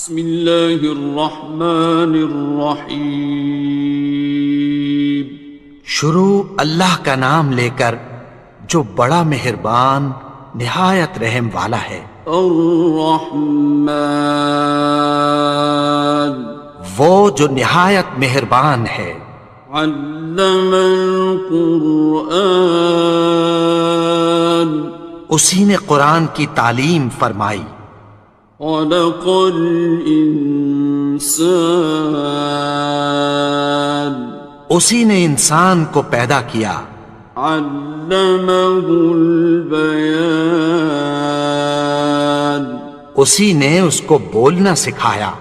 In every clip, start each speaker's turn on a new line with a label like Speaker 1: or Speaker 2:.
Speaker 1: بسم اللہ الرحمن الرحیم۔
Speaker 2: شروع اللہ کا نام لے کر جو بڑا مہربان نہایت رحم والا ہے۔
Speaker 1: الرحمن،
Speaker 2: وہ جو نہایت مہربان ہے۔
Speaker 1: علم القرآن،
Speaker 2: اسی نے قرآن کی تعلیم فرمائی۔
Speaker 1: خلق الانسان،
Speaker 2: اسی نے انسان کو پیدا کیا۔
Speaker 1: علمہ البیان،
Speaker 2: اسی نے اس کو بولنا سکھایا۔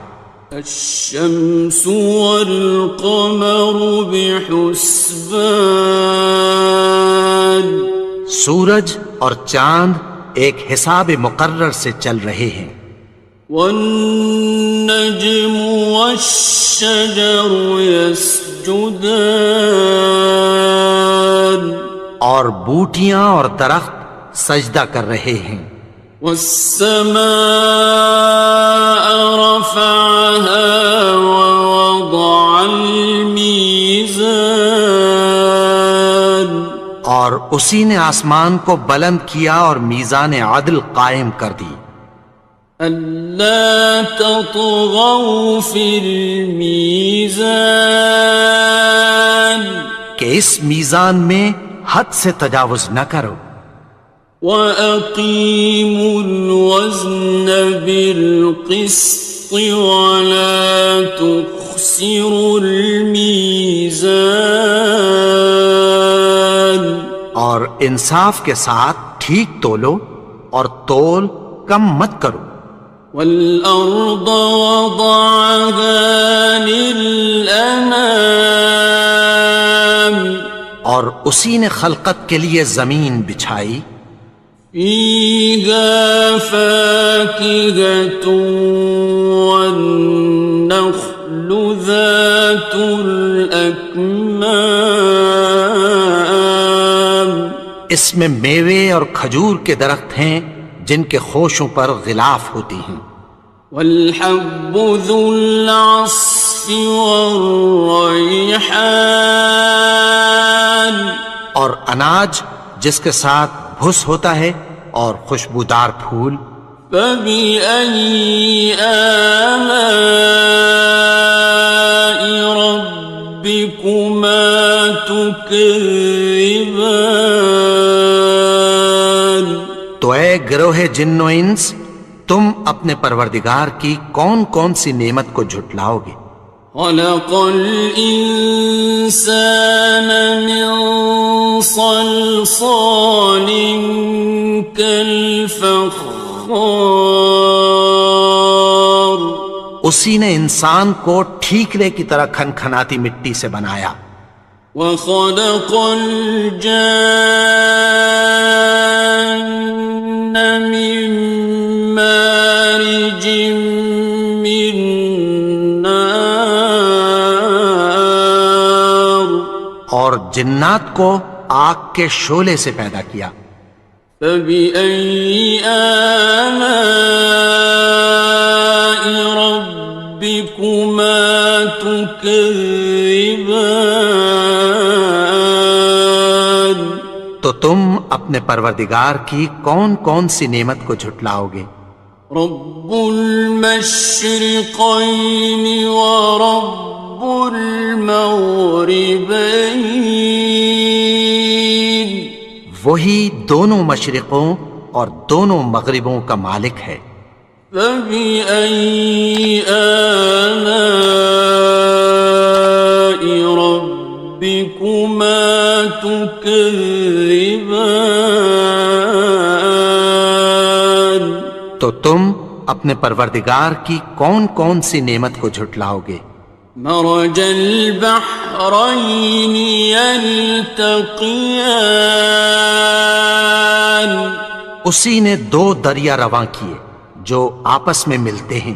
Speaker 1: الشمس والقمر بحسبان،
Speaker 2: سورج اور چاند ایک حساب مقرر سے چل رہے ہیں۔
Speaker 1: والنجم والشجر يسجدان،
Speaker 2: اور بوٹیاں اور درخت سجدہ کر رہے ہیں۔
Speaker 1: والسماء رفعها ووضع الميزان،
Speaker 2: اور اسی نے آسمان کو بلند کیا اور میزان عدل قائم کر دی۔
Speaker 1: ألا تطغوا في الميزان،
Speaker 2: کہ اس میزان میں حد سے تجاوز نہ کرو۔
Speaker 1: وَأَقِيمُوا الْوَزْنَ بِالْقِسْطِ وَلَا تُخْسِرُوا الْمِيزَانَ،
Speaker 2: اور انصاف کے ساتھ ٹھیک تولو اور تول کم مت کرو۔
Speaker 1: وَالْأَرْضَ وَضَعَهَا لِلْأَنَامِ،
Speaker 2: اور اسی نے خلقت کے لیے زمین بچھائی۔
Speaker 1: فِيهَا فَاكِهَةٌ وَالنَّخْلُ ذَاتُ الْأَكْمَامِ،
Speaker 2: اس میں میوے اور کھجور کے درخت ہیں جن کے خوشوں پر غلاف ہوتی ہیں۔
Speaker 1: وَالْحَبُّ ذُو الْعَصْفِ وَالرَّيْحَانِ،
Speaker 2: اور اناج جس کے ساتھ بھس ہوتا ہے اور خوشبودار پھول۔
Speaker 1: فَبِأَيِّ آلَاءِ رَبِّكُمَا تُكَذِّبَانِ،
Speaker 2: تو اے گروہ جن و انس، تم اپنے پروردگار کی کون کون سی نعمت کو جھٹلاؤ گے؟
Speaker 1: خَلَقَ الْإِنسَانَ مِنْ صَلْصَالٍ كَالْفَخَّارِ،
Speaker 2: اسی نے انسان کو ٹھیکرے کی طرح کھنکھناتی مٹی سے بنایا۔
Speaker 1: وَخَلَقَ الْجَانَّ مِن مَّارِجٍ مِّن نَّارٍ،
Speaker 2: اور جنات کو آگ کے شعلے سے پیدا کیا۔
Speaker 1: فَبِأَيِّ آلَاءِ رَبِّكُمَا تُكَذِّبَانِ،
Speaker 2: تو تم اپنے پروردگار کی کون کون سی نعمت کو جھٹلاؤ گے؟
Speaker 1: رب المشرقین ورب المغربین،
Speaker 2: وہی دونوں مشرقوں اور دونوں مغربوں کا مالک ہے۔
Speaker 1: فَبِأَيِّ آلَاءِ رَبِّكُمَا تُكَذِّبَانِ،
Speaker 2: تو تم اپنے پروردگار کی کون کون سی نعمت کو جھٹلاؤ گے؟
Speaker 1: مرج البحرین یلتقیان،
Speaker 2: اسی نے دو دریا رواں کیے جو آپس میں ملتے ہیں۔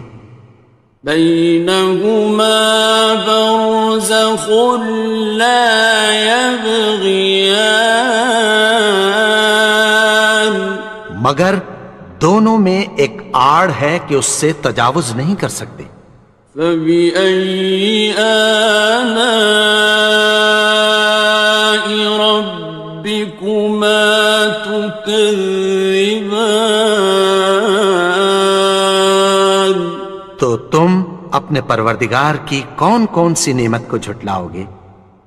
Speaker 1: بینہما برزخ لا یبغیان،
Speaker 2: مگر دونوں میں ایک آڑ ہے کہ اس سے تجاوز نہیں کر سکتے۔
Speaker 1: فبأي آلاء ربكما تكذبان؟
Speaker 2: تو تم اپنے پروردگار کی کون کون سی نعمت کو جھٹلاؤ گے؟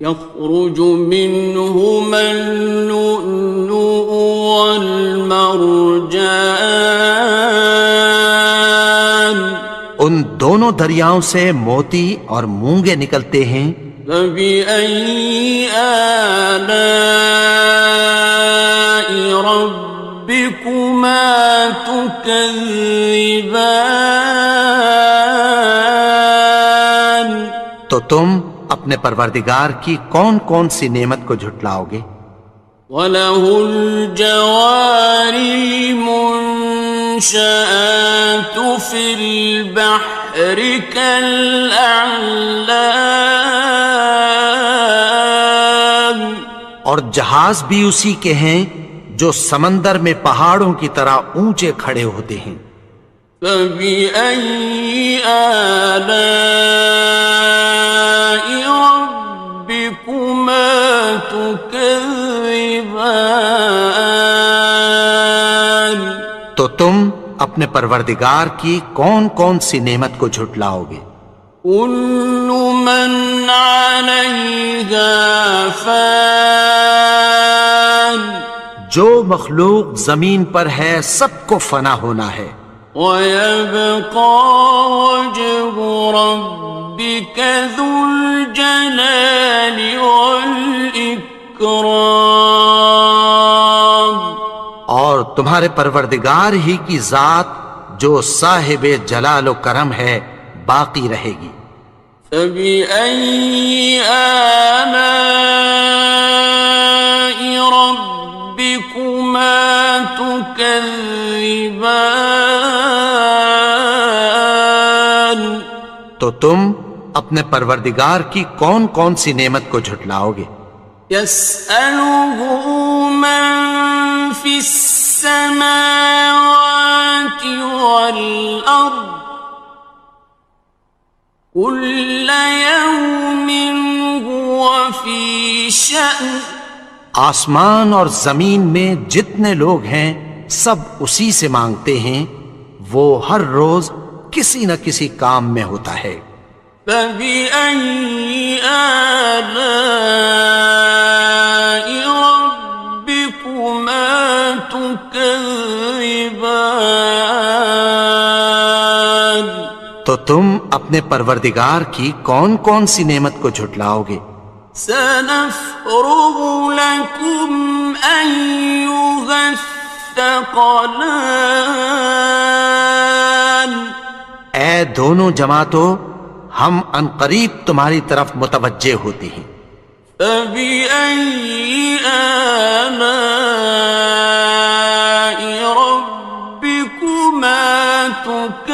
Speaker 1: يخرج منهما اللؤلؤ والمرجان،
Speaker 2: ان دونوں دریاؤں سے موتی اور مونگے نکلتے ہیں۔
Speaker 1: فبأي آلاء ربكما تكذبان؟
Speaker 2: تو تم اپنے پروردگار کی کون کون سی نعمت کو جھٹلاؤ گے؟
Speaker 1: وَلَهُ الْجَوَارِ الْمُنشَآتُ فِي الْبَحْرِ كَالْأَعْلَامِ،
Speaker 2: اور جہاز بھی اسی کے ہیں جو سمندر میں پہاڑوں کی طرح اونچے کھڑے ہوتے ہیں۔
Speaker 1: فَبِأَيِّ آلَاءِ رَبِّكُمَا تُكَذِّبَانِ؟
Speaker 2: تو تم اپنے پروردگار کی کون کون سی نعمت کو جھٹلاؤ گے؟
Speaker 1: كُلُّ مَنْ عَلَيْهَا فَانٍ،
Speaker 2: جو مخلوق زمین پر ہے سب کو فنا ہونا ہے۔
Speaker 1: وَيَبْقَى وَجْهُ رَبِّكَ ذُو الْجَلَالِ وَالْإِكْرَامِ،
Speaker 2: اور تمہارے پروردگار ہی کی ذات جو صاحب جلال و کرم ہے باقی رہے گی۔
Speaker 1: فَبِأَيِّ آلَاءِ رَبِّكُمَا تُكَذِّبَانِ؟
Speaker 2: تو تم اپنے پروردگار کی کون کون سی نعمت کو جھٹلاؤ گے؟
Speaker 1: يَسْأَلُهُ مَن فِي السَّمَاوَاتِ وَالْأَرْضِ كُلَّ يَوْمٍ هُوَ فِي شَأْنٍ،
Speaker 2: آسمان اور زمین میں جتنے لوگ ہیں سب اسی سے مانگتے ہیں، وہ ہر روز کسی نہ کسی کام میں ہوتا ہے۔
Speaker 1: فَبِأَيِّ آلَاءِ رَبِّكُمَا تُكَذِّبَانِ؟
Speaker 2: تو تم اپنے پروردگار کی کون کون سی نعمت کو جھٹلاؤ گے؟
Speaker 1: سَنَفْرُغُ لَكُمْ أَيُّهَ الثَّقَلَانِ،
Speaker 2: اے دونوں جماعتوں، ہم عنقریب تمہاری طرف متوجہ ہوتے ہیں۔
Speaker 1: فَبِأَيِّ آلَاءِ رَبِّكُمَا تُكَذِّبَانِ؟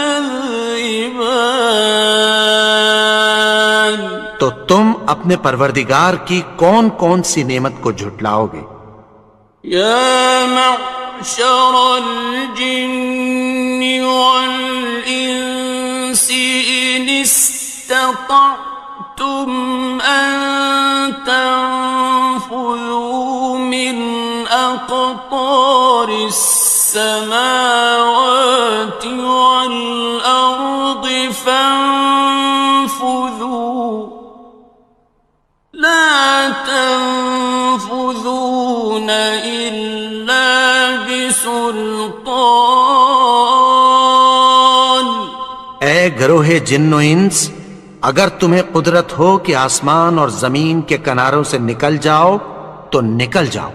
Speaker 2: تو تم اپنے پروردگار کی کون کون سی نعمت کو جھٹلاؤ گے؟
Speaker 1: يَا مَعْشَرَ الْجِنِّ وَالْإِنسِ إِنِ اسْتَطَعْتُمْ أَن تَنفُذُوا مِنْ أَقْطَارِ السَّمَاوَاتِ وَالْأَرْضِ فَانفُذُوا لَا تَنفُذُونَ إِلَّا بِسُلْطَانٍ۔
Speaker 2: اے گروہ جن و انس، اگر تمہیں قدرت ہو کہ آسمان اور زمین کے کناروں سے نکل جاؤ تو نکل جاؤ،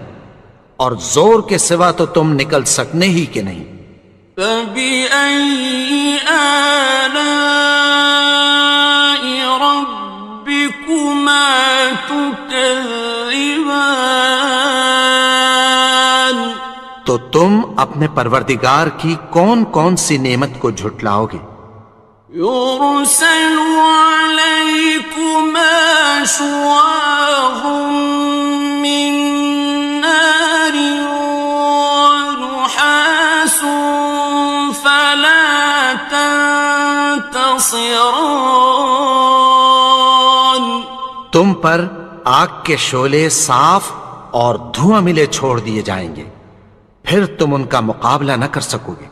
Speaker 2: اور زور کے سوا تو تم نکل سکنے ہی کہ نہیں۔
Speaker 1: فَبِأَيِّ آلَاءِ رَبِّكُمَا تُكَذِّبَانِ؟
Speaker 2: تو تم اپنے پروردگار کی کون کون سی نعمت کو جھٹلاؤ گے؟
Speaker 1: يُرْسَلُ عَلَيْكُمَا شُوَاظٌ مِّن نَّارٍ وَنُحَاسٌ خاصران.
Speaker 2: تم پر آگ کے شعلے صاف اور دھواں ملے چھوڑ دیے جائیں گے، پھر تم ان کا مقابلہ نہ کر سکو گے۔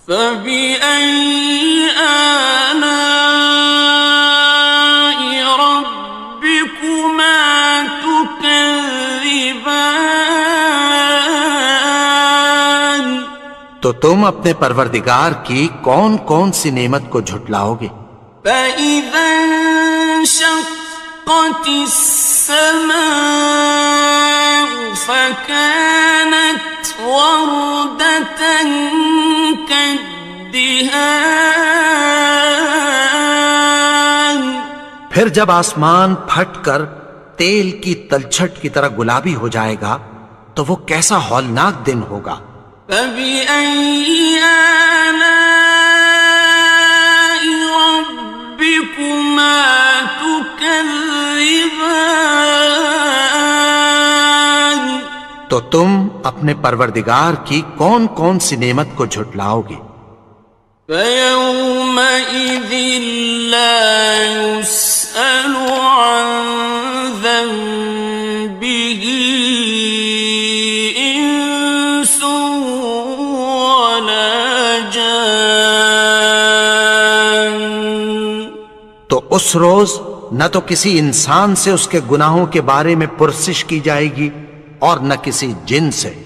Speaker 1: فبأي آلاء ربكما تكذبان.
Speaker 2: تو تم اپنے پروردگار کی کون کون سی نعمت کو جھٹلاؤ گے؟
Speaker 1: فإذا انشقت السماء فكانت وردة كالدهان.
Speaker 2: پھر جب آسمان پھٹ کر تیل کی تلچھٹ کی طرح گلابی ہو جائے گا تو وہ کیسا ہولناک دن ہوگا۔
Speaker 1: فبأي آلاء ربكما تكذبان.
Speaker 2: تو تم اپنے پروردگار کی کون کون سی نعمت کو جھٹلاؤ گے؟
Speaker 1: فيومئذ لا يسأل عن ذنبه إنس ولا جان.
Speaker 2: تو اس روز نہ تو کسی انسان سے اس کے گناہوں کے بارے میں پرسش کی جائے گی اور نہ کسی جن سے۔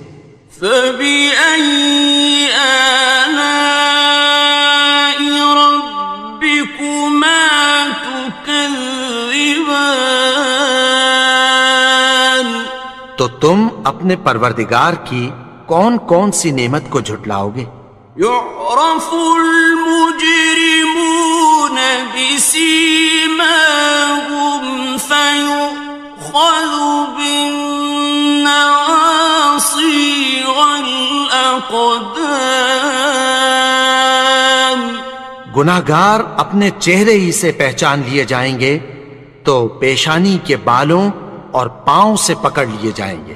Speaker 1: فبأي آلاء ربكما تكذبان.
Speaker 2: تو تم اپنے پروردگار کی کون کون سی نعمت کو جھٹلاؤ گے؟
Speaker 1: يعرف المجرمون بسيماهم فيؤخذ بالنواصي والأقدام.
Speaker 2: گناہگار اپنے چہرے ہی سے پہچان لیے جائیں گے تو پیشانی کے بالوں اور پاؤں سے پکڑ لیے جائیں گے۔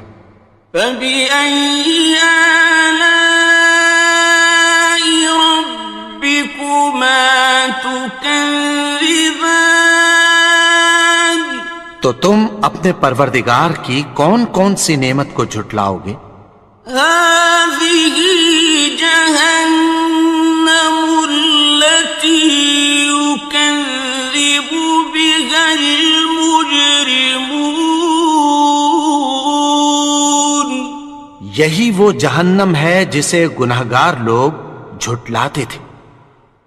Speaker 1: فبأي آلاء ربكما تكذبان.
Speaker 2: تو تم اپنے پروردگار کی کون کون سی نعمت کو جھٹلاؤ گے؟
Speaker 1: هذه جهنم التي يكذب بها المجرمون.
Speaker 2: یہی وہ جہنم ہے جسے گناہگار لوگ جھٹلاتے تھے۔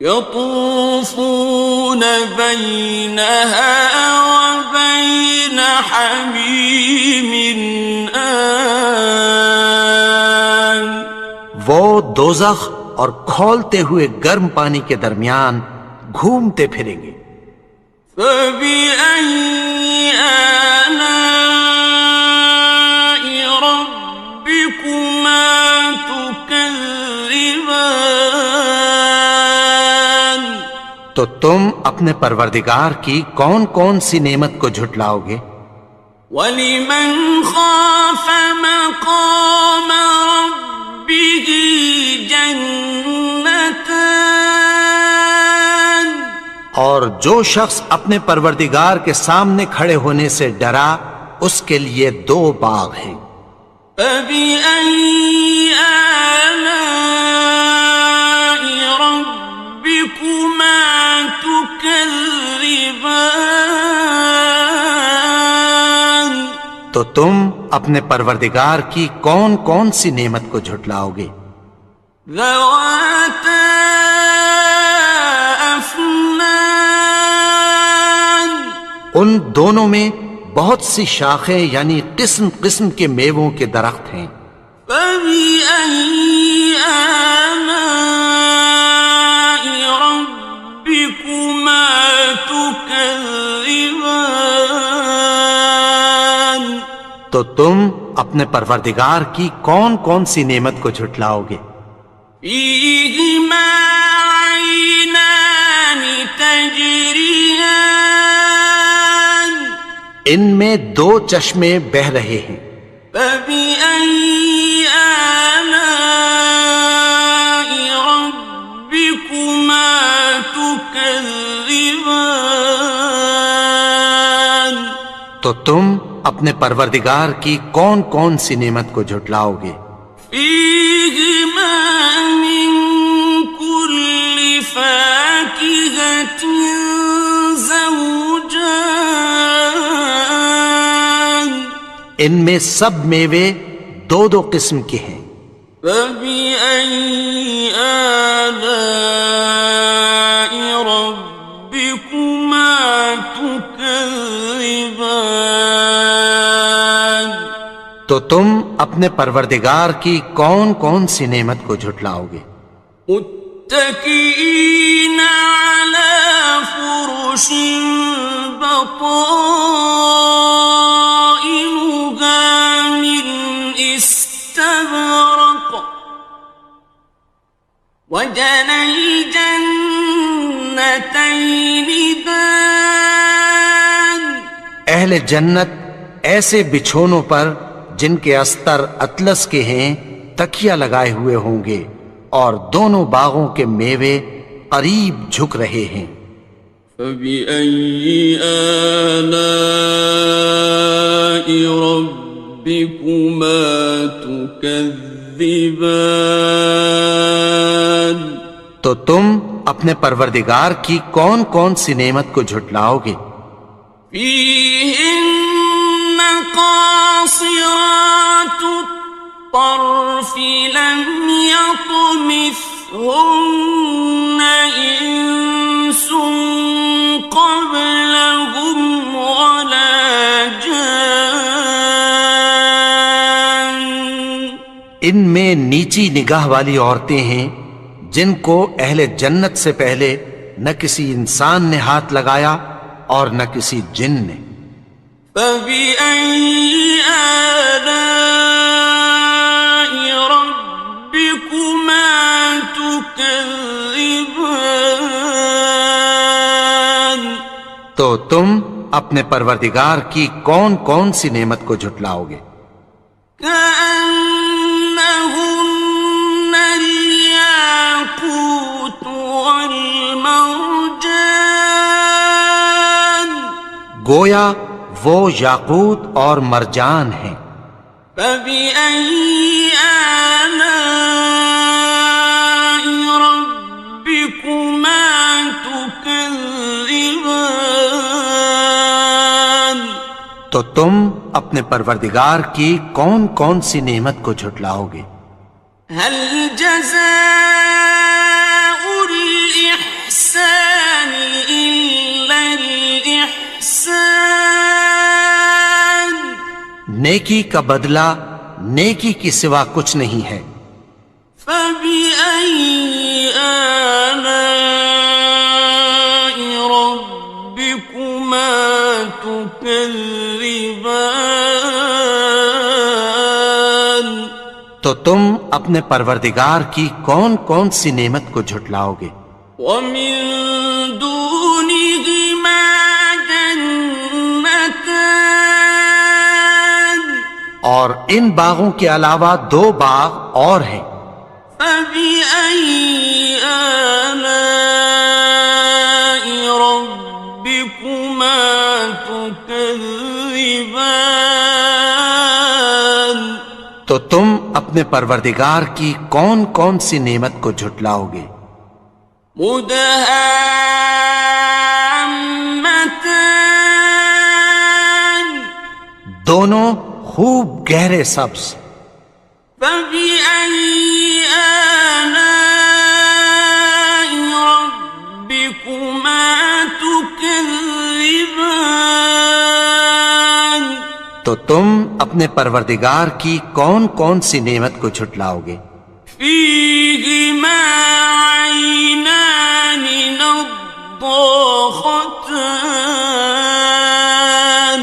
Speaker 1: يطوفون بينها وبين حميم آن.
Speaker 2: وہ دوزخ اور کھولتے ہوئے گرم پانی کے درمیان گھومتے پھریں گے۔
Speaker 1: فبأي آلاء ربكما تكذبان.
Speaker 2: تو تم اپنے پروردگار کی کون کون سی نعمت کو جھٹلاؤ گے؟
Speaker 1: وَلِمَنْ خَافَ مَقَامَ رَبِّهِ جَنَّتَانِ.
Speaker 2: اور جو شخص اپنے پروردگار کے سامنے کھڑے ہونے سے ڈرا اس کے لیے دو باغ ہیں۔
Speaker 1: فَبِأَيِّ آلَاءِ رَبِّكُمَا تُكَذِّبَانِ.
Speaker 2: تو تم اپنے پروردگار کی کون کون سی نعمت کو جھٹلاؤ گے؟
Speaker 1: ذَوَاتَا أَفْنَانٍ.
Speaker 2: ان دونوں میں بہت سی شاخیں یعنی قسم قسم کے میووں کے درخت ہیں۔
Speaker 1: فَبِأَيِّ آلَاءِ رَبِّكُمَا تُكَذِّبَانِ.
Speaker 2: تو تم اپنے پروردگار کی کون کون سی نعمت کو جھٹلاؤ گے؟
Speaker 1: فِيهِمَا عَيْنَانِ تَجْرِيَانِ.
Speaker 2: ان میں دو چشمے بہہ رہے ہیں۔
Speaker 1: فَبِأَيِّ آلَاءِ رَبِّكُمَا تُكَذِّبَانِ. تكذبان
Speaker 2: تو تم اپنے پروردگار کی کون کون سی نعمت کو جھٹلاؤ گے؟
Speaker 1: فيهما من كل فاكهة زوجان
Speaker 2: ان میں سب میوے دو دو قسم کے ہیں۔
Speaker 1: فبأي آلاء ربكما تكذبان
Speaker 2: تو تم اپنے پروردگار کی کون کون سی نعمت کو جھٹلاؤ گے؟
Speaker 1: متكئين على فرش بطائنها من استبرق وجنى الجنتين دان
Speaker 2: اہل جنت ایسے بچھونوں پر جن کے استر اطلس کے ہیں تکیہ لگائے ہوئے ہوں گے، اور دونوں باغوں کے میوے قریب جھک رہے ہیں۔
Speaker 1: فبأي آلاء ربكما تكذبان
Speaker 2: تو تم اپنے پروردگار کی کون کون سی نعمت کو جھٹلاؤ گے؟
Speaker 1: فيهن قاصرات الطرف لم يطمثهن إنس قبلهم ولا جان
Speaker 2: ان میں نیچی نگاہ والی عورتیں ہیں جن کو اہل جنت سے پہلے نہ کسی انسان نے ہاتھ لگایا اور نہ کسی جن نے۔
Speaker 1: فبأي آلاء ربكما تكذبان
Speaker 2: تو تم اپنے پروردگار کی کون کون سی نعمت کو جھٹلاؤ گے؟
Speaker 1: كأنهن الياقوت والمرجان
Speaker 2: گویا وہ یاقوت اور مرجان ہیں۔
Speaker 1: فبأي آلاء ربكما تكذبان
Speaker 2: تو تم اپنے پروردگار کی کون کون سی نعمت کو جھٹلاؤ گے؟
Speaker 1: هل جزاء الإحسان إلا الإحسان
Speaker 2: نیکی کا بدلہ نیکی کی سوا کچھ نہیں ہے۔
Speaker 1: فبأي آلاء ربكما تكذبان
Speaker 2: تو تم اپنے پروردگار کی کون کون سی نعمت کو جھٹلاؤ گے؟
Speaker 1: ومن دونهما جنتان
Speaker 2: اور ان باغوں کے علاوہ دو باغ اور ہیں۔
Speaker 1: فبأي آلاء ربكما تكذبان
Speaker 2: تو تم اپنے پروردگار کی کون کون سی نعمت کو جھٹلاؤ گے؟
Speaker 1: مدهامتان
Speaker 2: دونوں خوب گہرے سبز۔
Speaker 1: فبأي آلاء ربكما تكذبان
Speaker 2: تو تم اپنے پروردگار کی کون کون سی نعمت کو جھٹلاؤ گے؟
Speaker 1: فيهما عينان نضاختان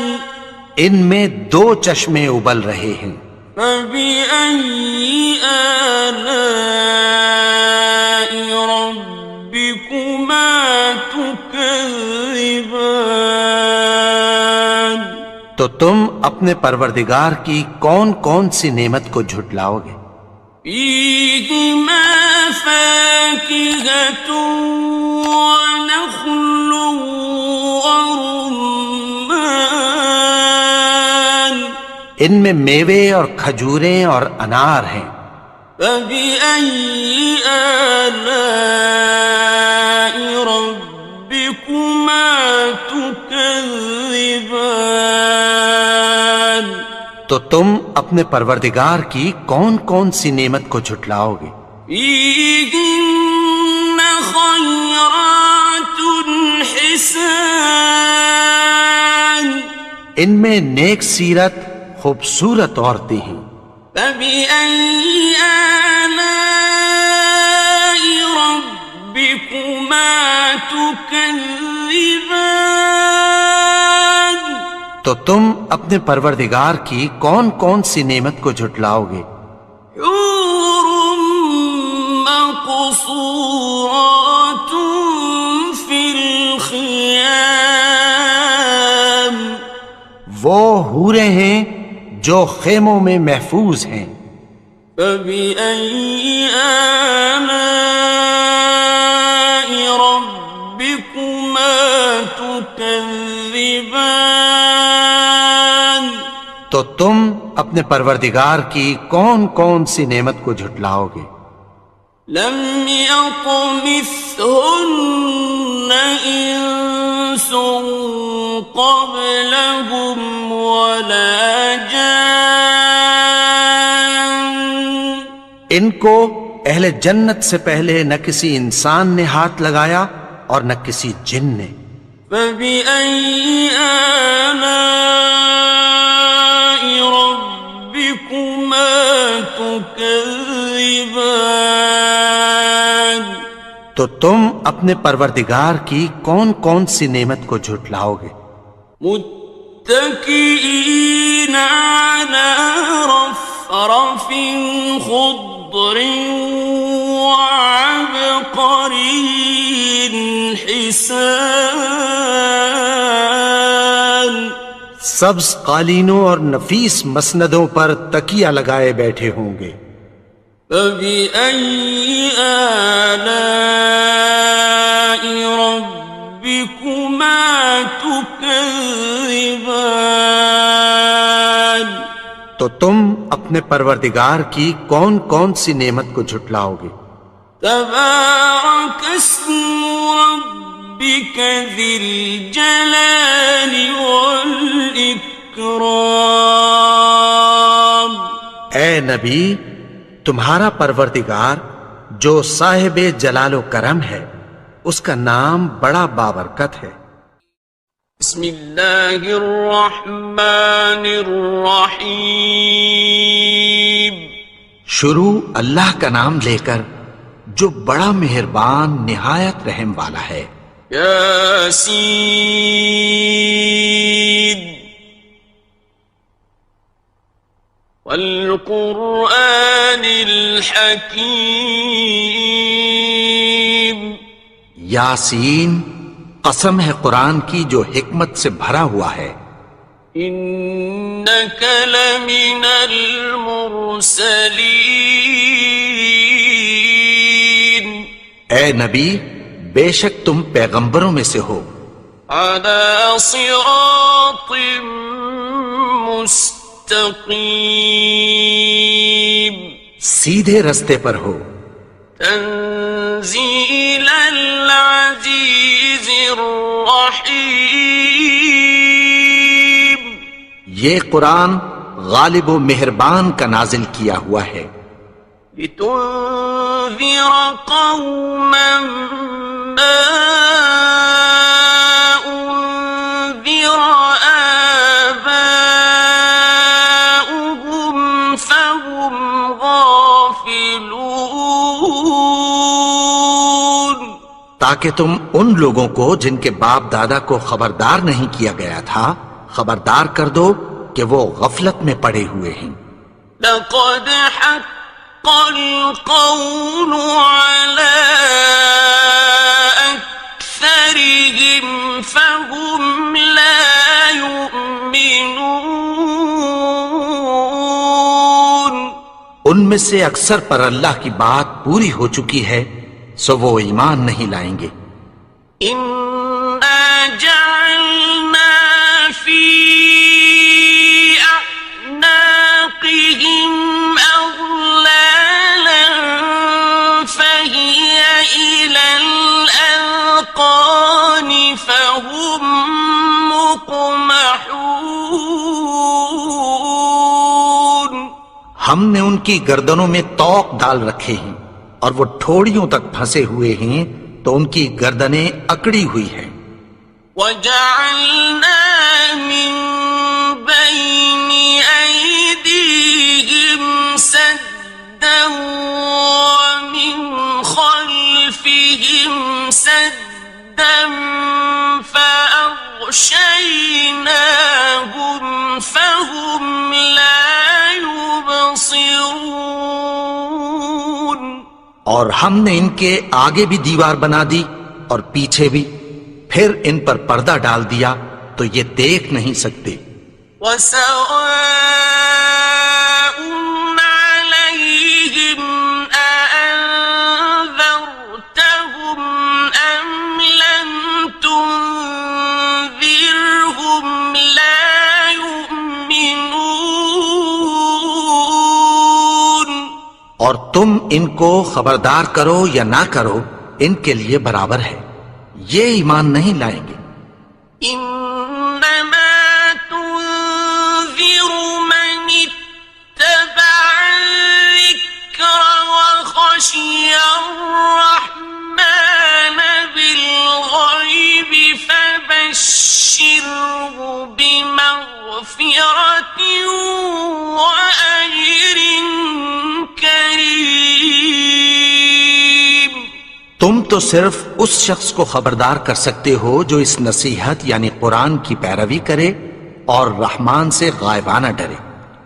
Speaker 2: ان میں دو چشمے ابل رہے ہیں۔
Speaker 1: فبأي آلاء ربكما تكذبان
Speaker 2: تو تم اپنے پروردگار کی کون کون سی نعمت کو جھٹلاؤ گے؟
Speaker 1: فيهما فاكهة ونخل ورمان
Speaker 2: ان میں میوے اور کھجوریں اور انار ہیں.
Speaker 1: فبأي آلاء ربكما تكذبان
Speaker 2: تو تم اپنے پروردگار کی کون کون سی نعمت کو جھٹلاؤ گے؟
Speaker 1: فيهن خيرات حسان
Speaker 2: ان میں نیک سیرت خوبصورت عورتیں ہیں.
Speaker 1: فبأي آلاء ربكما تكذبان
Speaker 2: تو تم اپنے پروردگار کی کون کون سی نعمت کو جھٹلاؤ گے؟
Speaker 1: حور مقصورات في الخيام
Speaker 2: وہ حوریں ہیں جو خیموں میں محفوظ ہیں.
Speaker 1: فبأي آلاء ربكما تكذبان
Speaker 2: تو تم اپنے پروردگار کی کون کون سی نعمت کو جھٹلاؤ گے؟
Speaker 1: لم يطمثهن إنس قبلهم ولا جان
Speaker 2: ان کو اہل جنت سے پہلے نہ کسی انسان نے ہاتھ لگایا اور نہ کسی جن نے.
Speaker 1: فبأي آلاء ربكما تكذبان
Speaker 2: تو تم اپنے پروردگار کی کون کون سی نعمت کو جھٹلاؤ گے؟
Speaker 1: متكئين على رفرف خضر وعبقري حسان
Speaker 2: سبز قالینوں اور نفیس مسندوں پر تکیہ لگائے بیٹھے ہوں گے.
Speaker 1: فبأي آلاء ربكما تكذبان
Speaker 2: تو تم اپنے پروردگار کی کون کون سی نعمت کو جھٹلاؤ گے؟
Speaker 1: تبارك اسم ربك ذي الجلال والإكرام
Speaker 2: اے نبی، تمہارا پروردگار جو صاحب جلال و کرم ہے اس کا نام بڑا بابرکت ہے.
Speaker 1: بسم اللہ الرحمن الرحیم
Speaker 2: شروع اللہ کا نام لے کر جو بڑا مہربان نہایت رحم والا ہے.
Speaker 1: یاسین والقرآن الحکیم
Speaker 2: یاسین، قسم ہے قرآن کی جو حکمت سے بھرا ہوا ہے.
Speaker 1: انک لمن المرسلین
Speaker 2: اے نبی، بے شک تم پیغمبروں میں سے ہو.
Speaker 1: علی صراط مستقیم
Speaker 2: سیدھے رستے پر ہو.
Speaker 1: تنزیل العزیز الرحیم
Speaker 2: یہ قرآن غالب و مہربان کا نازل کیا ہوا ہے.
Speaker 1: لتنذر قوما ما انذر آباؤهم فهم غافلون
Speaker 2: تاکہ تم ان لوگوں کو جن کے باپ دادا کو خبردار نہیں کیا گیا تھا خبردار کر دو کہ وہ غفلت میں پڑے ہوئے ہیں.
Speaker 1: لقد حق القول على أكثرهم فهم لا يؤمنون
Speaker 2: ان میں سے اکثر پر اللہ کی بات پوری ہو چکی ہے سو وہ ایمان نہیں لائیں گے۔
Speaker 1: إنا جعلنا في أعناقهم أغلالا فهي إلى الأذقان فهم مقمحون۔
Speaker 2: ہم نے ان کی گردنوں میں طوق ڈال رکھے ہیں اور وہ ٹھوڑیوں تک پھنسے ہوئے ہیں تو ان کی گردنیں اکڑی ہوئی ہیں۔
Speaker 1: وَجَعَلْنَا مِن بَيْنِ أَيْدِيهِمْ سَدًّا وَمِنْ خَلْفِهِمْ سَدًّا فَأَغْشَيْنَاهُمْ فَهُمْ لَا يُبْصِرُونَ۔
Speaker 2: اور ہم نے ان کے آگے بھی دیوار بنا دی اور پیچھے بھی، پھر ان پر پردہ ڈال دیا تو یہ دیکھ نہیں سکتے۔
Speaker 1: وَسَوَاءٌ عَلَيْهِمْ أَأَنذَرْتَهُمْ أَمْ لَمْ تُنذِرْهُمْ لَا يُؤْمِنُونَ۔
Speaker 2: اور تم ان کو خبردار کرو یا نہ کرو ان کے لیے برابر ہے، یہ ایمان نہیں لائیں گے۔
Speaker 1: إنما تنذر من اتبع الذكر وخشي الرحمن بالغيب فبشره بمغفرة وأجر كريم۔
Speaker 2: تم تو صرف اس شخص کو خبردار کر سکتے ہو جو اس نصیحت یعنی قرآن کی پیروی کرے اور رحمان سے غائبانہ ڈرے،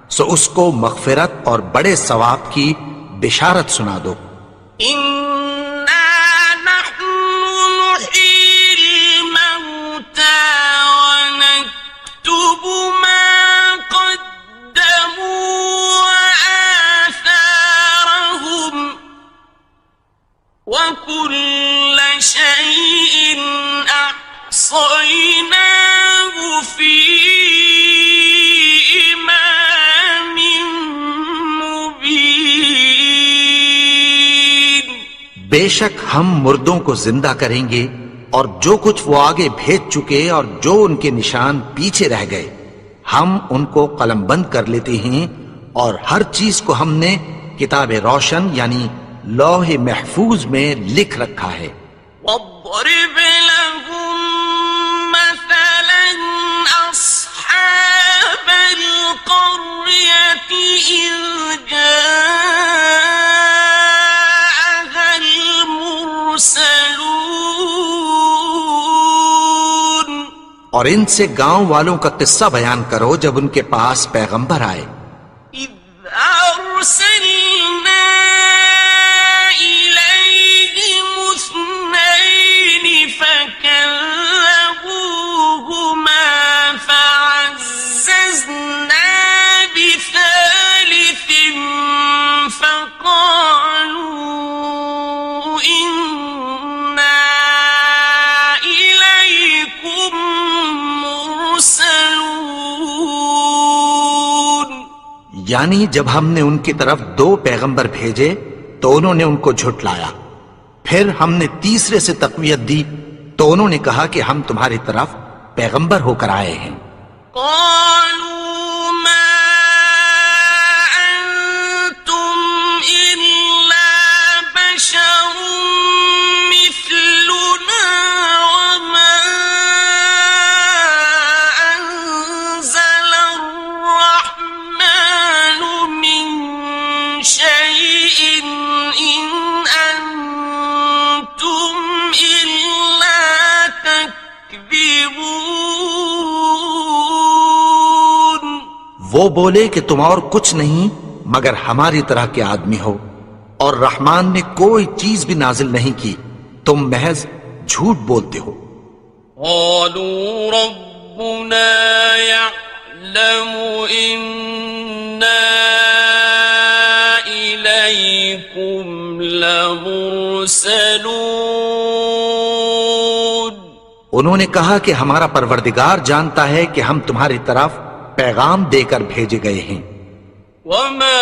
Speaker 2: سو اس کو مغفرت اور بڑے ثواب کی بشارت سنا دو۔
Speaker 1: إنا نحن نحيي الموتى ونكتب ما قدموا وآثارهم وكل شيء أحصيناه في إمام مبين۔
Speaker 2: بے شک ہم مردوں کو زندہ کریں گے اور جو کچھ وہ آگے بھیج چکے اور جو ان کے نشان پیچھے رہ گئے ہم ان کو قلم بند کر لیتے ہیں، اور ہر چیز کو ہم نے کتاب روشن یعنی لوح محفوظ میں لکھ رکھا ہے۔
Speaker 1: واضرب لهم مثلا أصحاب القرية إذ جاءها المرسلون۔
Speaker 2: اور ان سے گاؤں والوں کا قصہ بیان کرو جب ان کے پاس پیغمبر آئے۔
Speaker 1: إذ أرسلنا إليهم اثنين فكذبوهما فعززنا بثالث فقالوا إنا إليكم مرسلون۔
Speaker 2: یعنی جب ہم نے ان کی طرف 2 پیغمبر بھیجے تو انہوں نے ان کو جھٹلایا، پھر ہم نے تیسرے سے تقویت دی تو انہوں نے کہا کہ ہم تمہاری طرف پیغمبر ہو کر آئے ہیں۔
Speaker 1: قالوا ما أنتم إلا بشر مثلنا وما أنزل الرحمن من شيء إن أنتم إلا تكذبون۔
Speaker 2: وہ بولے کہ تم اور کچھ نہیں مگر ہماری طرح کے آدمی ہو، اور رحمان نے کوئی چیز بھی نازل نہیں کی، تم محض جھوٹ بولتے ہو۔
Speaker 1: قالوا ربنا يعلم إنا إليكم لَمُرْسَلُونَ
Speaker 2: انہوں نے کہا کہ ہمارا پروردگار جانتا ہے کہ ہم تمہاری طرف پیغام دے کر بھیجے گئے ہیں.
Speaker 1: وَمَا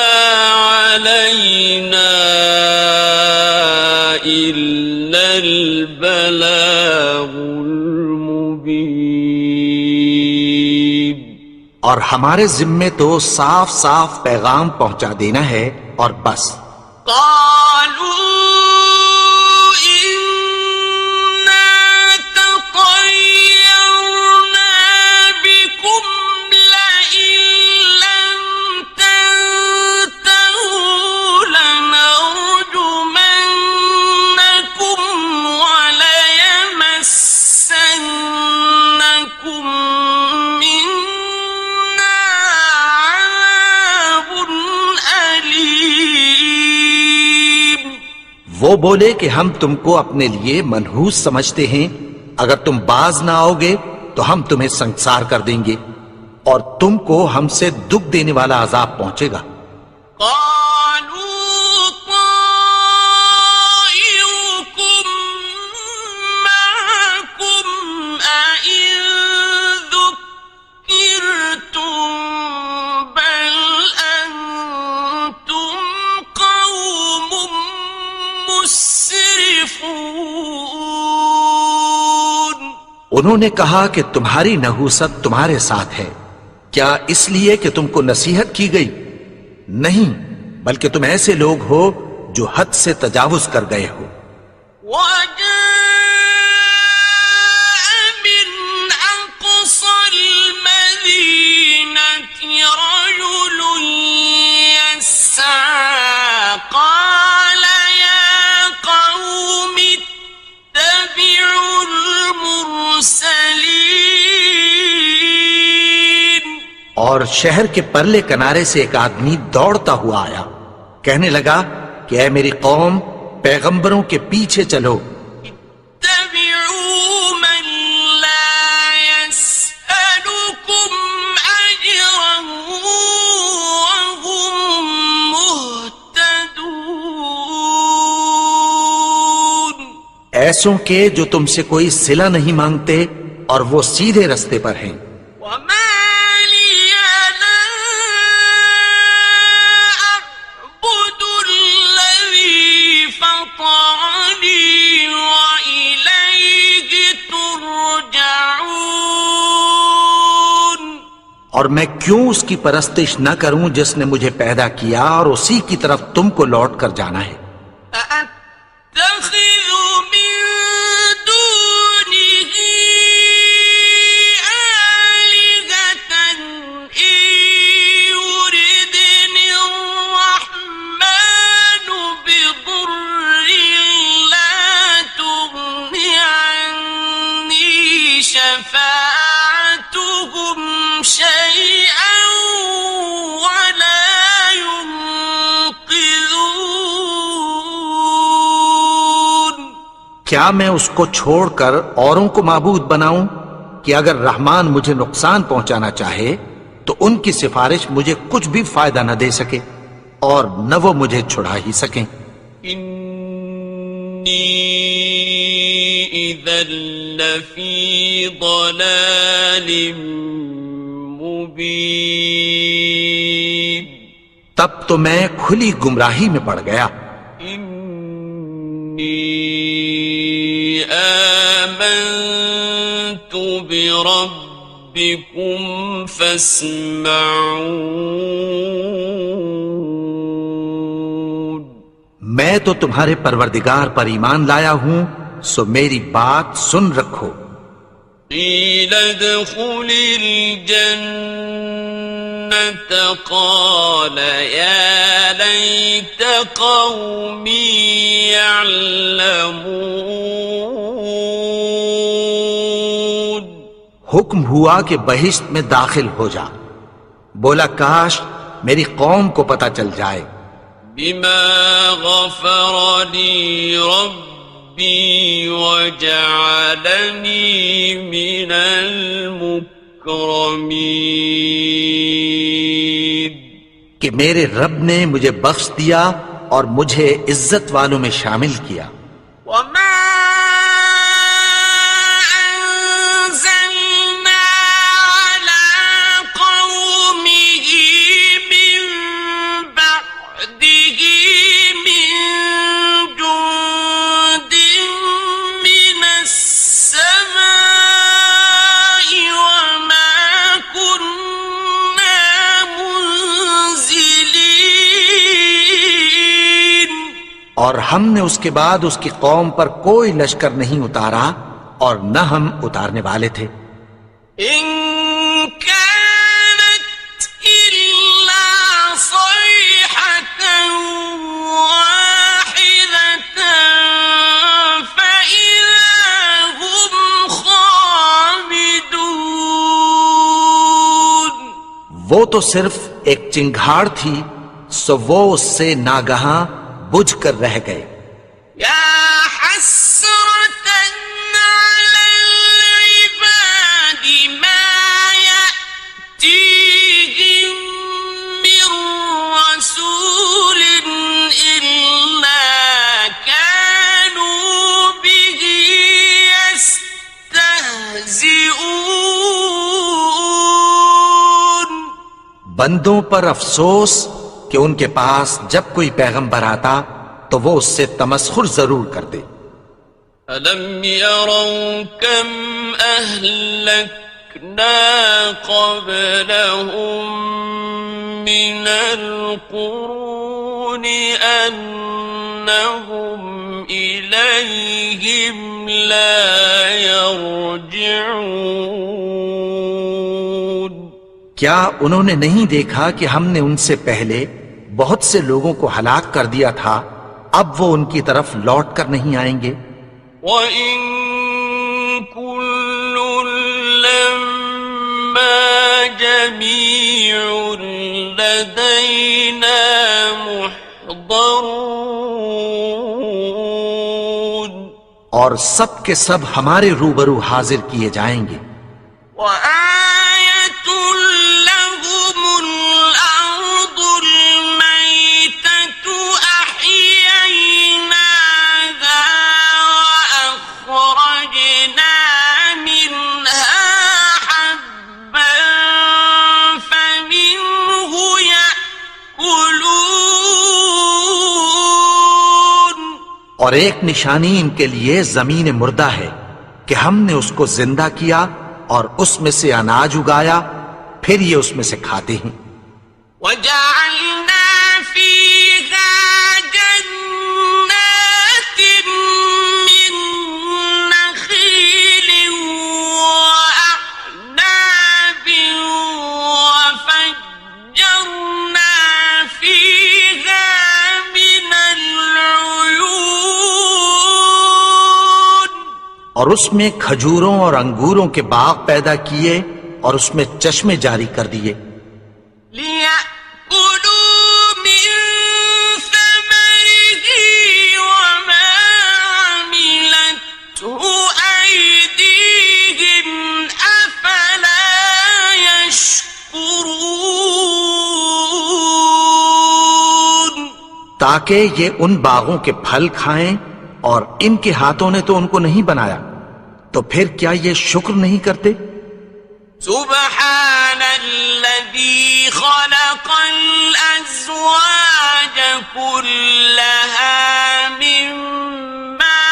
Speaker 1: عَلَيْنَا إِلَّا الْبَلَاغُ الْمُبِينُ
Speaker 2: اور ہمارے ذمے تو صاف صاف پیغام پہنچا دینا ہے اور بس.
Speaker 1: قالوا إنا تطيرنا بكم لئن لم تنتهوا لنرجمنكم وليمسنكم منا عذاب أليم.
Speaker 2: وہ بولے کہ ہم تم کو اپنے لیے منحوس سمجھتے ہیں، اگر تم باز نہ آؤ گے تو ہم تمہیں سنسار کر دیں گے اور تم کو ہم سے دکھ دینے والا عذاب پہنچے گا.
Speaker 1: قالوا طائركم معكم أئن ذكرتم بل أنتم قوم مسرفون.
Speaker 2: انہوں نے کہا کہ تمہاری نحوست تمہارے ساتھ ہے، کیا اس لیے کہ تم کو نصیحت کی گئی؟ نہیں، بلکہ تم ایسے لوگ ہو جو حد سے تجاوز کر گئے ہو.
Speaker 1: وجاء من أقصى المدينة رجل يسعى قال يا قوم اتبعوا المرسلين.
Speaker 2: اور شہر کے پرلے کنارے سے ایک آدمی دوڑتا ہوا آیا، کہنے لگا کہ اے میری قوم، پیغمبروں کے پیچھے چلو.
Speaker 1: اتبعوا من لا يسألكم أجرا وهم مهتدون.
Speaker 2: ایسوں کے جو تم سے کوئی صلہ نہیں مانگتے اور وہ سیدھے رستے پر ہیں.
Speaker 1: وما لي لا أعبد الذي فطرني وإليه ترجعون.
Speaker 2: اور میں کیوں اس کی پرستش نہ کروں جس نے مجھے پیدا کیا اور اسی کی طرف تم کو لوٹ کر جانا ہے.
Speaker 1: أأتخذ من دونه آلهة إن يردني الرحمن بضر لا تغن عني شفاعتهم شيئا ولا ينقذون.
Speaker 2: کیا میں اس کو چھوڑ کر اوروں کو معبود بناؤں کہ اگر رحمان مجھے نقصان پہنچانا چاہے تو ان کی سفارش مجھے کچھ بھی فائدہ نہ دے سکے اور نہ وہ مجھے چھڑا ہی سکیں.
Speaker 1: إني إذا لفي ضلال مبين.
Speaker 2: تب تو میں کھلی گمراہی میں پڑ گیا.
Speaker 1: إني آمنت بربكم فاسمعون.
Speaker 2: میں تو تمہارے پروردگار پر ایمان لایا ہوں، سو میری بات سن رکھو.
Speaker 1: قيل ادخل الجنة قال يا ليت قومي يعلمون.
Speaker 2: حکم ہوا کہ بہشت میں داخل ہو جا. بولا کاش میری قوم کو پتہ چل جائے.
Speaker 1: بما غفر لي ربي وجعلني من المكرمين.
Speaker 2: کہ میرے رب نے مجھے بخش دیا اور مجھے عزت والوں میں شامل کیا.
Speaker 1: وما أنزلنا على قومه من بعده من جند من السماء وما كنا منزلين.
Speaker 2: اور ہم نے اس کے بعد اس کی قوم پر کوئی لشکر نہیں اتارا اور نہ ہم اتارنے والے تھے.
Speaker 1: إن كانت إلا صيحة واحدة فإذا هم خامدون.
Speaker 2: وہ تو صرف ایک چنگھاڑ تھی، سو وہ اس سے ناگہاں بجھ کر رہ گئے.
Speaker 1: يا حسرة على العباد ما يأتيهم من رسول إلا كانوا به يستهزئون.
Speaker 2: بندوں پر افسوس کہ ان کے پاس جب کوئی پیغمبر آتا تو وہ اس سے تمسخر ضرور کرتے.
Speaker 1: أَلَمْ يَرَوْا كَمْ أَهْلَكْنَا قَبْلَهُمْ مِنَ الْقُرُونِ أَنَّهُمْ إِلَيْهِمْ لَا يَرْجِعُونَ.
Speaker 2: کیا انہوں نے نہیں دیکھا کہ ہم نے ان سے پہلے بہت سے لوگوں کو ہلاک کر دیا تھا، اب وہ ان کی طرف لوٹ کر نہیں آئیں گے.
Speaker 1: وَإِن كُلٌّ لَّمَّا جَمِيعٌ لَّدَيْنَا مُحْضَرُونَ.
Speaker 2: اور سب کے سب ہمارے روبرو حاضر کیے جائیں گے.
Speaker 1: وَآيَةٌ لَّهُمُ الْأَرْضُ الْمَيْتَةُ أَحْيَيْنَاهَا وَأَخْرَجْنَا مِنْهَا حَبًّا فَمِنْهُ يَأْكُلُونَ.
Speaker 2: اور ایک نشانی ان کے لیے زمین مردہ ہے کہ ہم نے اس کو زندہ کیا اور اس میں سے اناج اگایا، پھر یہ اس میں سے کھاتے ہیں.
Speaker 1: وَجَعَلْنَا فِيهَا جَنَّاتٍ مِّن نَّخِيلٍ وَأَعْنَابٍ وَفَجَّرْنَا فِيهَا مِنَ الْعُيُونِ.
Speaker 2: اور اس میں کھجوروں اور انگوروں کے باغ پیدا کیے اور اس میں چشمے جاری کر دیے.
Speaker 1: لِيَأْكُلُوا مِن ثَمَرِهِ وَمَا عَمِلَتْهُ أَيْدِيهِمْ أَفَلَا يَشْكُرُونَ.
Speaker 2: تاکہ یہ ان باغوں کے پھل کھائیں، اور ان کے ہاتھوں نے تو ان کو نہیں بنایا، تو پھر کیا یہ شکر نہیں کرتے؟
Speaker 1: سبحان الذي خلق الأزواج كلها مما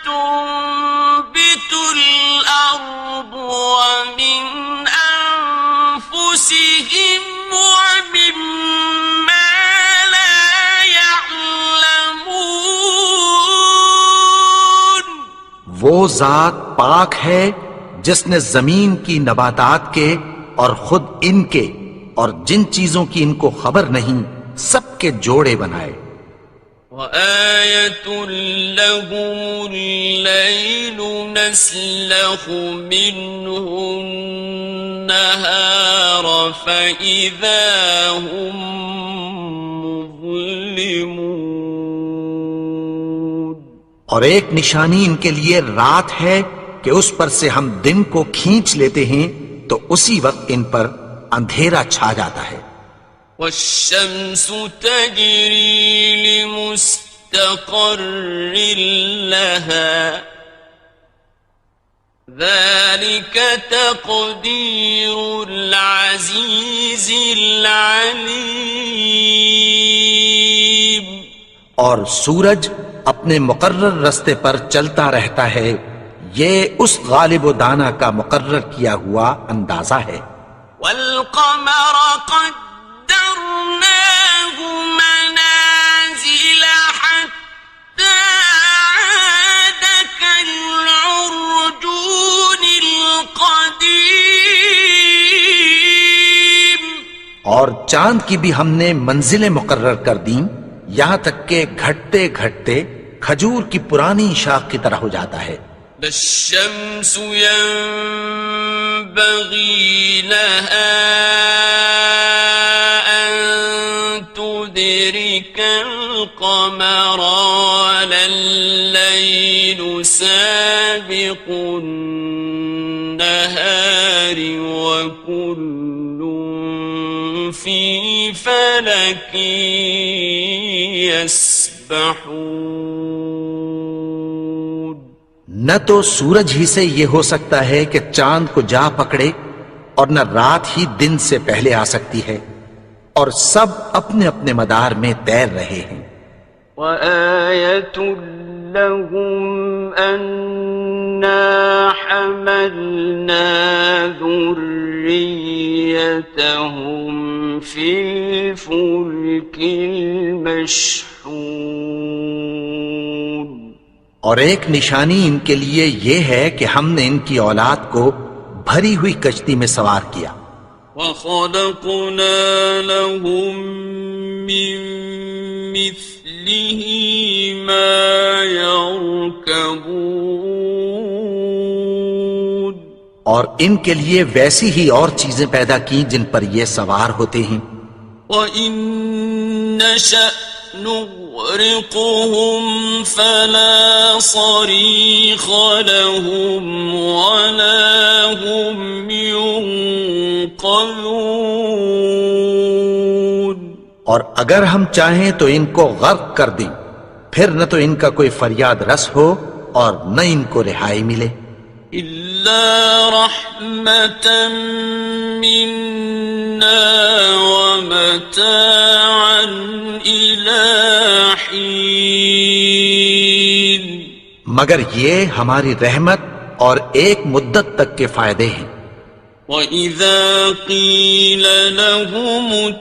Speaker 1: تنبت الأرض ومن أنفسهم ومما لا يعلمون.
Speaker 2: وہ ذات پاک ہے جس نے زمین کی نباتات کے اور خود ان کے اور جن چیزوں کی ان کو خبر نہیں سب کے جوڑے بنائے.
Speaker 1: وَآيَةٌ لَّهُمُ اللَّيْلُ نَسْلَخُ مِنْهُ النَّهَارَ فَإِذَا هُمْ مُظْلِمُونَ.
Speaker 2: اور ایک نشانی ان کے لیے رات ہے کہ اس پر سے ہم دن کو کھینچ لیتے ہیں تو اسی وقت ان پر اندھیرا چھا جاتا ہے.
Speaker 1: والشمس تجري لمستقر لها ذلك تقدير العزيز العليم.
Speaker 2: اور سورج اپنے مقرر رستے پر چلتا رہتا ہے، یہ اس غالب و دانا کا مقرر کیا ہوا اندازہ ہے.
Speaker 1: والقمر قدرناه منازل حتى عاد كالعرجون القديم.
Speaker 2: اور چاند کی بھی ہم نے منزلیں مقرر کر دیں، یہاں تک کہ گھٹتے گھٹتے کھجور کی پرانی شاخ کی طرح ہو جاتا ہے.
Speaker 1: لا الشمس ينبغي لها أن تدرك القمر ولا الليل سابق النهار وكل في فلك يسبحون.
Speaker 2: نہ تو سورج ہی سے یہ ہو سکتا ہے کہ چاند کو جا پکڑے، اور نہ رات ہی دن سے پہلے آ سکتی ہے، اور سب اپنے اپنے مدار میں تیر رہے ہیں.
Speaker 1: وَآيَةٌ لَهُمْ أَنَّا حَمَلْنَا ذُرِّيَّتَهُمْ فِي الْفُلْكِ الْمَشْحُونِ.
Speaker 2: اور ایک نشانی ان کے لیے یہ ہے کہ ہم نے ان کی اولاد کو بھری ہوئی کشتی میں سوار کیا.
Speaker 1: وَخَلَقْنَا لَهُم مِّن مِّثْلِهِ مَا يَرْكَبُونَ.
Speaker 2: اور ان کے لیے ویسی ہی اور چیزیں پیدا کی جن پر یہ سوار ہوتے ہیں.
Speaker 1: وَإِن نَّشَأْ نغرقهم فلا صريخ لهم ولا هم ينقذون.
Speaker 2: اور اگر ہم چاہیں تو ان کو غرق کر دیں، پھر نہ تو ان کا کوئی فریاد رس ہو اور نہ ان کو رہائی ملے.
Speaker 1: إلا رحمة منا ومتاعا إلى حين.
Speaker 2: مگر یہ ہماری رحمت اور ایک مدت تک کے فائدے ہیں.
Speaker 1: وَإِذَا قِيلَ لَهُمُ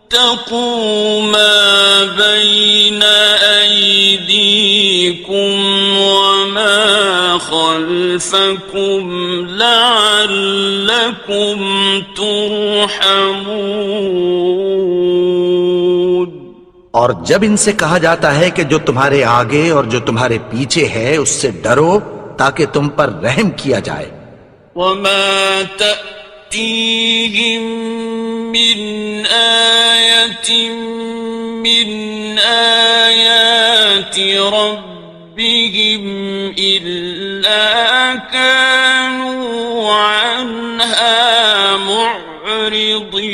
Speaker 1: اتَّقُوا مَا بَيْنَ أَيْدِيكُمْ وَمَا خَلْفَكُمْ لَعَلَّكُمْ تُرْحَمُونَ.
Speaker 2: اور جب ان سے کہا جاتا ہے کہ جو تمہارے آگے اور جو تمہارے پیچھے ہے اس سے ڈرو تاکہ تم پر رحم کیا جائے.
Speaker 1: وَمَا تَأْتِيهِم مِّنْ آيَةٍ مِّنْ آيَاتِ رَبِّهِمْ إِلَّا كَانُوا عَنْهَا مُعْرِضِينَ.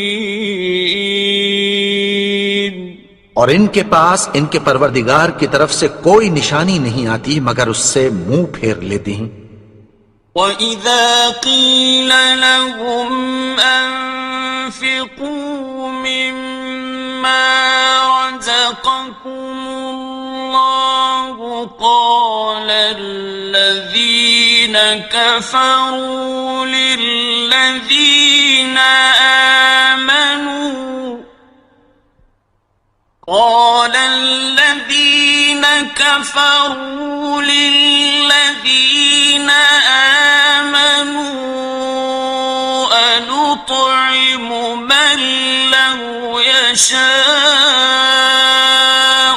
Speaker 2: اور ان کے پاس ان کے پروردگار کی طرف سے کوئی نشانی نہیں آتی مگر اس سے منہ پھیر لیتے ہیں.
Speaker 1: وَإِذَا قِيلَ لَهُمْ أَنفِقُوا مِمَّا رَزَقَكُمُ اللَّهُ قَالَ الَّذِينَ كَفَرُوا لِلَّذِينَ آمنوا أنطعم من لو يشاء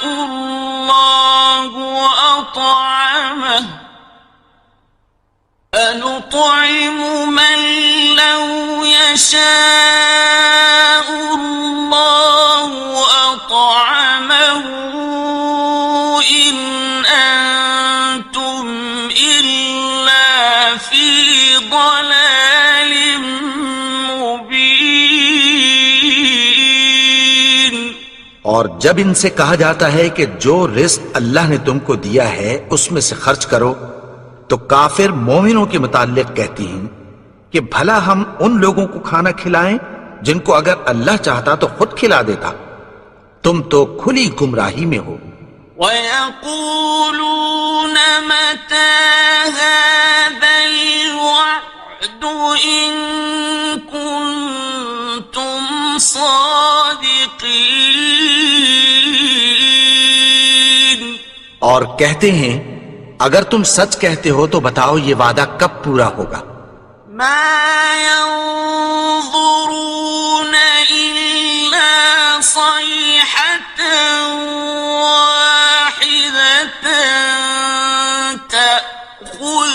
Speaker 1: الله أطعمه أنطعم من لو يشاء الله أطعمه إن أنتم إلا في ضلال مبين.
Speaker 2: اور جب ان سے کہا جاتا ہے کہ جو رزق اللہ نے تم کو دیا ہے اس میں سے خرچ کرو، تو کافر مومنوں کے متعلق کہتی ہیں کہ بھلا ہم ان لوگوں کو کھانا کھلائیں جن کو اگر اللہ چاہتا تو خود کھلا دیتا، تم تو کھلی گمراہی میں ہو۔
Speaker 1: وَيَقُولُونَ مَتَى هَذَا الْوَعْدُ إِن كُنتُمْ صَادِقِينَ،
Speaker 2: اور کہتے ہیں اگر تم سچ کہتے ہو تو بتاؤ یہ وعدہ کب پورا ہوگا۔
Speaker 1: مَا يَنظُرُونَ إِلَّا صَيْحَةً وَاحِدَةً تَأْخُذُهُمْ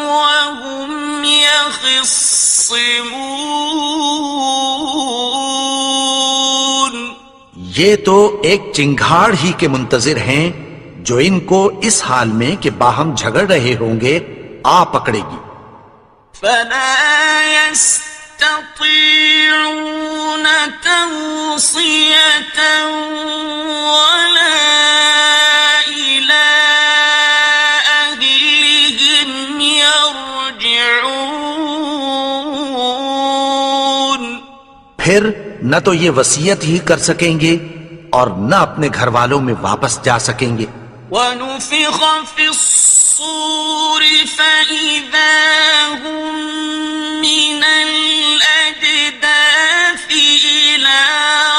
Speaker 1: وَهُمْ يَخِصِّمُونَ،
Speaker 2: یہ تو ایک چنگھاڑ ہی کے منتظر ہیں جو ان کو اس حال میں کہ باہم جھگڑ رہے ہوں گے آ پکڑے گی۔
Speaker 1: فَلَا يَسْتَطِيعُونَ تَوْصِيَةً وَلَا إِلَىٰ أَهْلِهِمْ يَرْجِعُونَ،
Speaker 2: پھر نہ تو یہ وصیت ہی کر سکیں گے اور نہ اپنے گھر والوں میں واپس جا سکیں گے۔
Speaker 1: وَنُفِخَ فِي الصُّورِ فَإِذَا هُم مِّنَ الْأَجْدَاثِ إِلَىٰ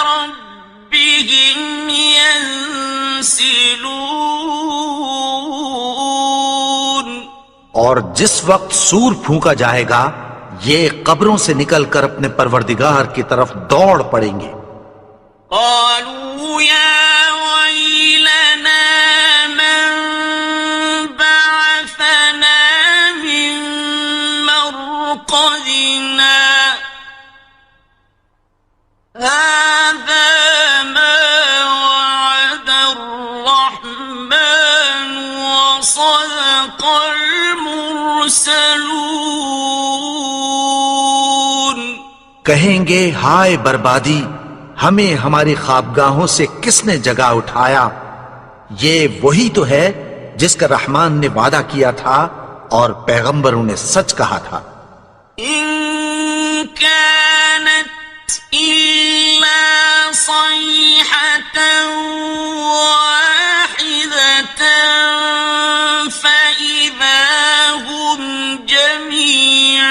Speaker 1: رَبِّهِمْ يَنسِلُونَ،
Speaker 2: اور جس وقت سور پھونکا جائے گا یہ قبروں سے نکل کر اپنے پروردگار کی طرف دوڑ پڑیں گے۔
Speaker 1: قالوا يا ويلنا من بعثنا من مرقدنا هذا ما وعد الرحمن وصدق المرسلون،
Speaker 2: کہیں گے ہائے بربادی، ہمیں ہماری خوابگاہوں سے کس نے جگا اٹھایا، یہ وہی تو ہے جس کا رحمان نے وعدہ کیا تھا اور پیغمبروں نے سچ کہا تھا۔
Speaker 1: إن كانت إلا صيحة واحدة فإذا هم جميع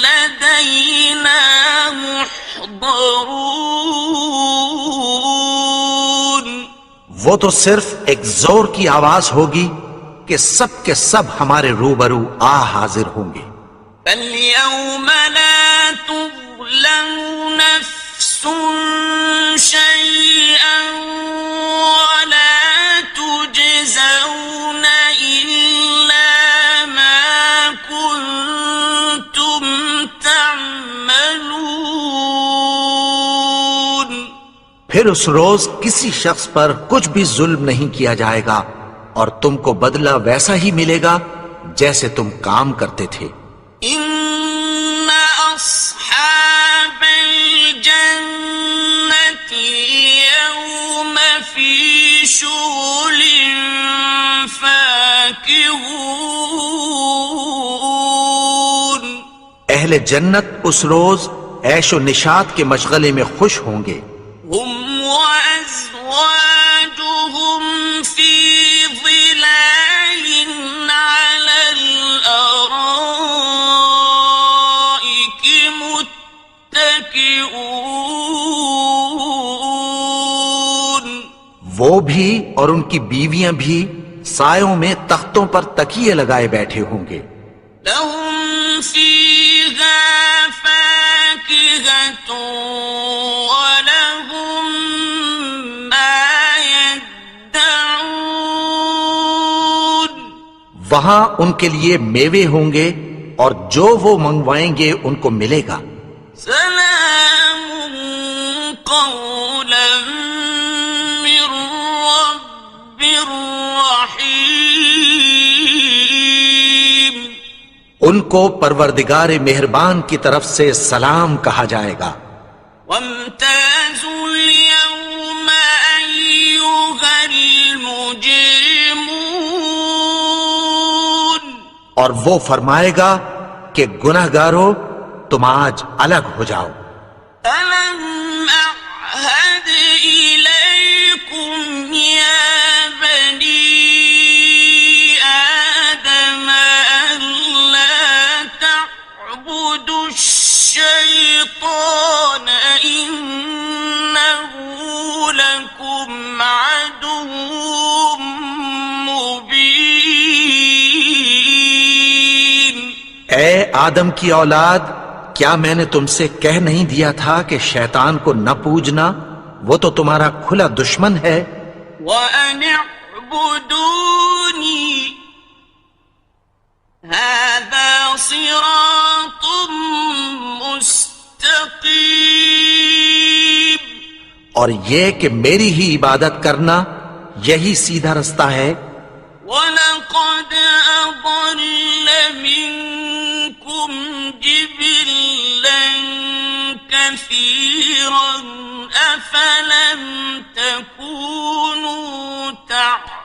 Speaker 1: لدينا محضرون،
Speaker 2: وہ تو صرف ایک زور کی آواز ہوگی کہ سب کے سب ہمارے روبرو آ حاضر ہوں گے۔
Speaker 1: فَالْيَوْمَ لَا تُظْلَمُ نَفْسٌ شَيْئًا وَلَا تُجْزَوْنَ إِلَّا مَا كُنتُمْ تَعْمَلُونَ،
Speaker 2: پھر اس روز کسی شخص پر کچھ بھی ظلم نہیں کیا جائے گا اور تم کو بدلہ ویسا ہی ملے گا جیسے تم کام کرتے تھے۔
Speaker 1: إِنَّ أَصْحَابَ الْجَنَّةِ الْيَوْمَ فِي شُغُلٍ فَاكِهُونَ،
Speaker 2: اہل جنت اس روز عیش و نشاط کے مشغلے میں خوش ہوں گے۔
Speaker 1: هُمْ وَأَزْوَاجُهُمْ فِي ظِلَالٍ عَلَى الْأَرَائِكِ مُتَّكِئُونَ،
Speaker 2: وہ بھی اور ان کی بیویاں بھی سایوں میں تختوں پر تکیے لگائے بیٹھے ہوں گے۔
Speaker 1: لَهُمْ فِيهَا فَاكِهَةٌ وَلَهُمْ مَا يَدَّعُونَ،
Speaker 2: وہاں ان کے لیے میوے ہوں گے اور جو وہ منگوائیں گے ان کو ملے گا۔
Speaker 1: سلام قولا من رب رحیم،
Speaker 2: ان کو پروردگار مہربان کی طرف سے سلام کہا جائے گا۔
Speaker 1: وامتازوا اليوم المجرمون
Speaker 2: اور وہ فرمائے گا کہ گنہگارو تم آج الگ ہو جاؤ.
Speaker 1: ألم أعهد إليكم يا بني آدم ألا تعبدوا الشيطان إنه لكم عدو مبين.
Speaker 2: اے آدم کی اولاد، کیا میں نے تم سے کہہ نہیں دیا تھا کہ شیطان کو نہ پوجنا، وہ تو تمہارا کھلا دشمن ہے.
Speaker 1: وَأَنِ اعْبُدُونِي هَذَا صِرَاطٌ مُسْتَقِيمٌ.
Speaker 2: اور یہ کہ میری ہی عبادت کرنا یہی سیدھا رستہ ہے.
Speaker 1: وَلَقَدْ أَضَلَّ مِنكُمْ جِبِلًّا كَثِيرًا أَفَلَمْ تَكُونُوا تَعْقِلُونَ.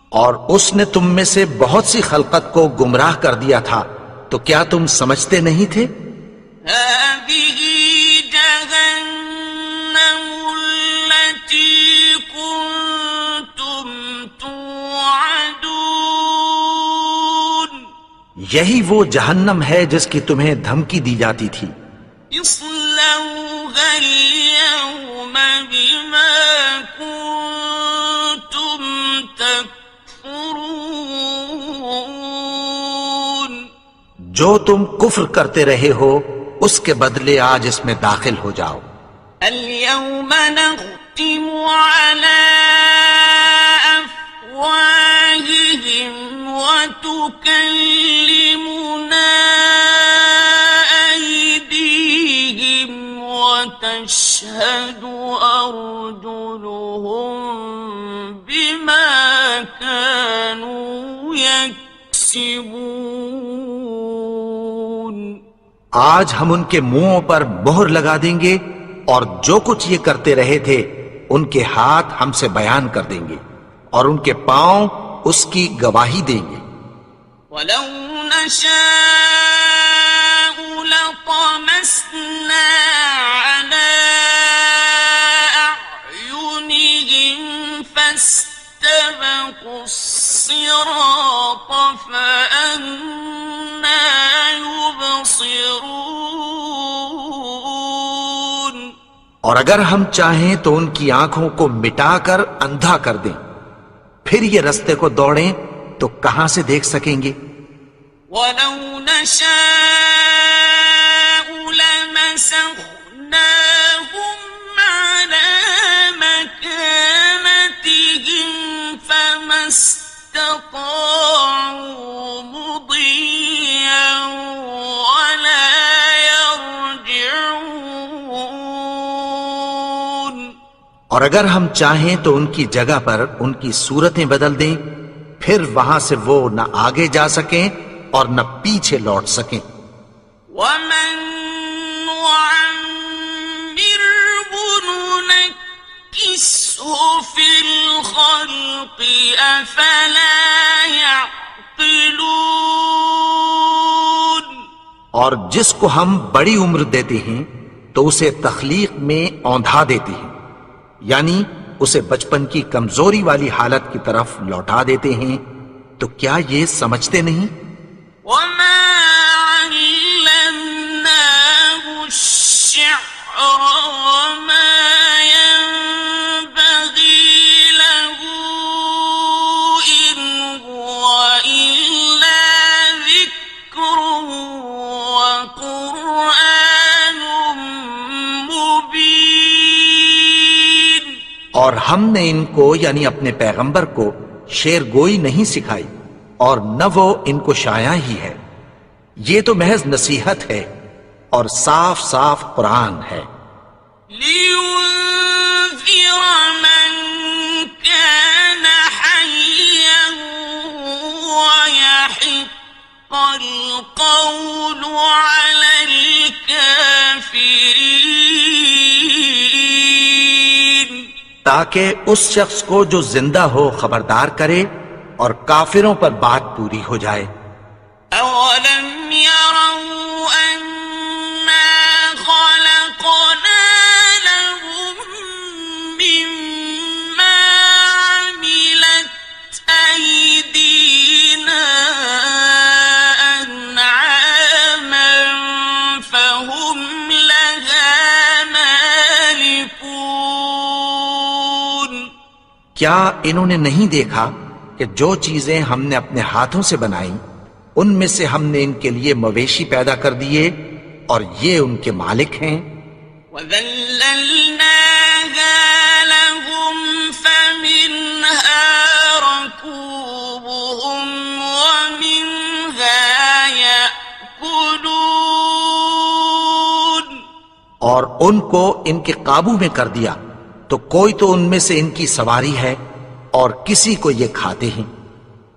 Speaker 2: اور اس نے تم میں سے بہت سی خلقت کو گمراہ کر دیا تھا، تو کیا تم سمجھتے نہیں تھے؟
Speaker 1: هذه جهنم التي كنتم توعدون.
Speaker 2: یہی وہ جہنم ہے جس کی تمہیں دھمکی دی جاتی تھی.
Speaker 1: اصلوها اليوم بما كنتم تكفرون.
Speaker 2: جو تم کفر کرتے رہے ہو اس کے بدلے آج اس میں داخل ہو جاؤ.
Speaker 1: اليوم نختم على أفواههم وتكلمنا أيديهم وتشهد أرجلهم بما كانوا يكسبون.
Speaker 2: آج ہم ان کے منہوں پر مہر لگا دیں گے اور جو کچھ یہ کرتے رہے تھے ان کے ہاتھ ہم سے بیان کر دیں گے اور ان کے پاؤں اس کی گواہی دیں گے.
Speaker 1: وَلَوْ نَشَاءُ لَطَمَسْنَا عَلَىٰ أَعْيُنِهِمْ فَاسْتَبَقُوا الصِّرَاطَ فَأَنَّىٰ يُبْصِرُونَ.
Speaker 2: اور اگر ہم چاہیں تو ان کی آنکھوں کو مٹا کر اندھا کر دیں، پھر یہ رستے کو دوڑیں تو کہاں سے دیکھ سکیں گے؟
Speaker 1: وَلَوْ نَشَاءُ لَمَسَخْنَاهُمْ عَلَىٰ مَكَانَتِهِمْ فَمَا اسْتَطَاعُوا مُضِيًّا وَلَا يَرْجِعُونَ.
Speaker 2: اور اگر ہم چاہیں تو ان کی جگہ پر ان کی صورتیں بدل دیں، پھر وہاں سے وہ نہ آگے جا سکیں اور نہ پیچھے لوٹ سکیں.
Speaker 1: وَمَن نُّعَمِّرْهُ نُنَكِّسْهُ فِي الْخَلْقِ أَفَلَا يَعْقِلُونَ.
Speaker 2: اور جس کو ہم بڑی عمر دیتے ہیں تو اسے تخلیق میں اوندھا دیتے ہیں، یعنی اسے بچپن کی کمزوری والی حالت کی طرف لوٹا دیتے ہیں. تو کیا یہ سمجھتے نہیں؟
Speaker 1: وَمَا عَلَّمْنَاهُ الشِّعْرَ وَمَا يَنبَغِي لَهُ إِنْ هُوَ إِلَّا ذِكْرٌ وَقُرْآنٌ مُبِينٌ.
Speaker 2: اور ہم نے ان کو یعنی اپنے پیغمبر کو شعر گوئی نہیں سکھائی اور نہ وہ ان کو شایع ہی ہے. یہ تو محض نصیحت ہے اور صاف صاف قرآن ہے.
Speaker 1: لِيُنذِرَ مَن كَانَ حَيًّا وَيَحِقَّ الْقَوْلُ عَلَى الْكَافِرِينَ.
Speaker 2: تاکہ اس شخص کو جو زندہ ہو خبردار کرے اور کافروں پر بات پوری ہو جائے۔
Speaker 1: أَوَلَمْ يَرَوْا أَنَّا خَلَقْنَا لَهُم مِّمَّا عَمِلَتْ أَيْدِينَا أَنْعَامًا فَهُمْ لَهَا مَالِكُونَ۔
Speaker 2: کیا انہوں نے نہیں دیکھا کہ جو چیزیں ہم نے اپنے ہاتھوں سے بنائیں ان میں سے ہم نے ان کے لیے مویشی پیدا کر دیے اور یہ ان کے مالک ہیں۔
Speaker 1: وَذَلَّلْنَاهَا لَهُمْ فَمِنْهَا رَكُوبُهُمْ وَمِنْهَا يَأْكُلُونَ،
Speaker 2: اور ان کو ان کے قابو میں کر دیا تو کوئی تو ان میں سے ان کی سواری ہے اور کسی کو یہ کھاتے ہیں۔